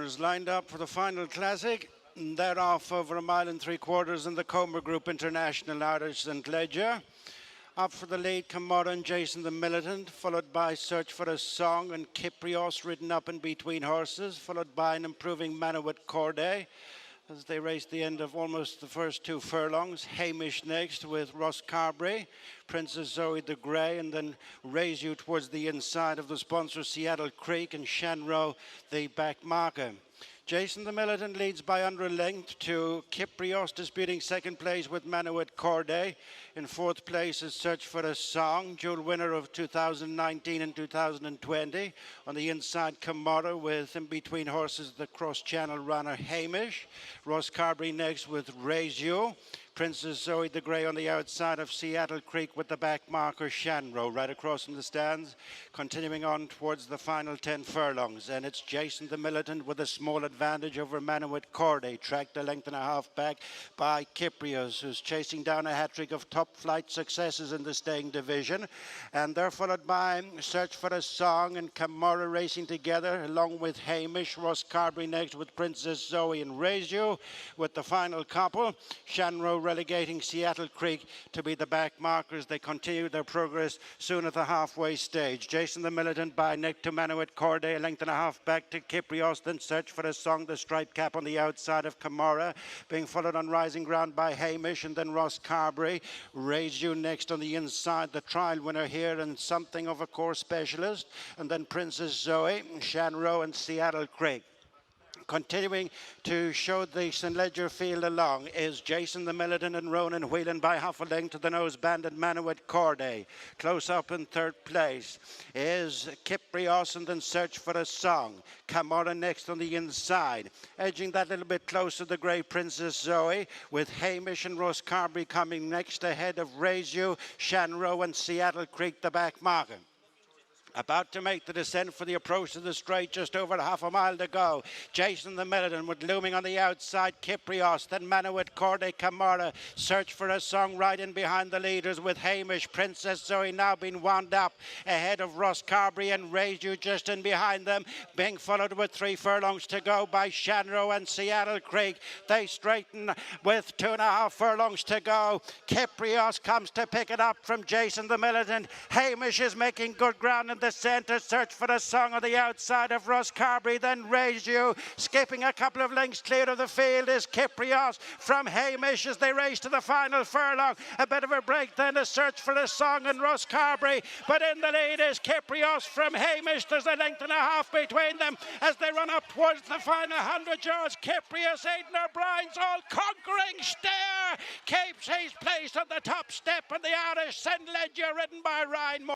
runners lined up for the final classic. They're off over 1.75 miles in the Comer Group International out of St. Leger. Up for the lead, Camara and Jason the Militant, followed by Search for a Song and Kiprios ridden up in between horses, followed by an improving Manawat Corday. As they race the end of almost the first 2 furlongs. Hamish next with Ross Carberry, Princess Zoe the Grey, and then Raise You towards the inside of the sponsor Seattle Creek and Shanrow the back marker. Jason the Militant leads by under a length to Kiprios, disputing second place with Manawat Corday. In fourth place is Search for a Song, dual winner of 2019 and 2020. On the inside, Camara with in between horses the cross-channel runner Hamish. Ross Carberry next with Raise You. Princess Zoe the Grey on the outside of Seattle Creek with the back marker Shanrow right across from the stands, continuing on towards the final 10 furlongs. And it's Jason the Militant with a small advantage over Manawat Corday, tracked a length and a half back by Kiprios, who's chasing down a hat-trick of top flight successes in the staying division. And they're followed by Search for a Song and Camara racing together, along with Hamish. Ross Carberry next with Princess Zoe and Raise You with the final couple. Shanrow relegating Seattle Creek to be the back markers. They continue their progress soon at the halfway stage. Jason the Militant by neck to Manawat Corday, a length and a half back to Kiprios, then Search for a Song, the striped cap on the outside of Camara, being followed on rising ground by Hamish and then Ross Carberry. Raise You next on the inside, the trial winner here and something of a course specialist, and then Princess Zoe, Shanrow and Seattle Creek. Continuing to show the St. Leger field along is Jason the Militant and Ronan wheeling by half a length to the nose banded Manawat Corday. Close up in third place is Kiprios and then Search for a Song. Camara next on the inside. Edging that little bit closer, the grey Princess Zoe with Hamish and Ross Carberry coming next ahead of Raise You, Shanrow and Seattle Creek, the back marker. About to make the descent for the approach to the straight, just over half a mile to go. Jason the Militant with looming on the outside, Kiprios, then Manawat Corday, Camara. Search for a Song right in behind the leaders with Hamish. Princess Zoe now being wound up ahead of Ross Carberry and Raise You just in behind them. Being followed with 3 furlongs to go by Shanrow and Seattle Creek. They straighten with 2.5 furlongs to go. Kiprios comes to pick it up from Jason the Militant. Hamish is making good ground in the centre. Search for a Song on the outside of Ross Carberry, then Raise You. Skipping a couple of lengths clear of the field is Kiprios from Hamish as they race to the final furlong. A bit of a break then, a Search for a Song and Ross Carberry, but in the lead is Kiprios from Hamish. There's a length and a half between them as they run up towards the final 100 yards. Kiprios, Aidan O'Brien's all-conquering stare keeps his place on the top step, and the Irish St. Leger ridden by Ryan Moore.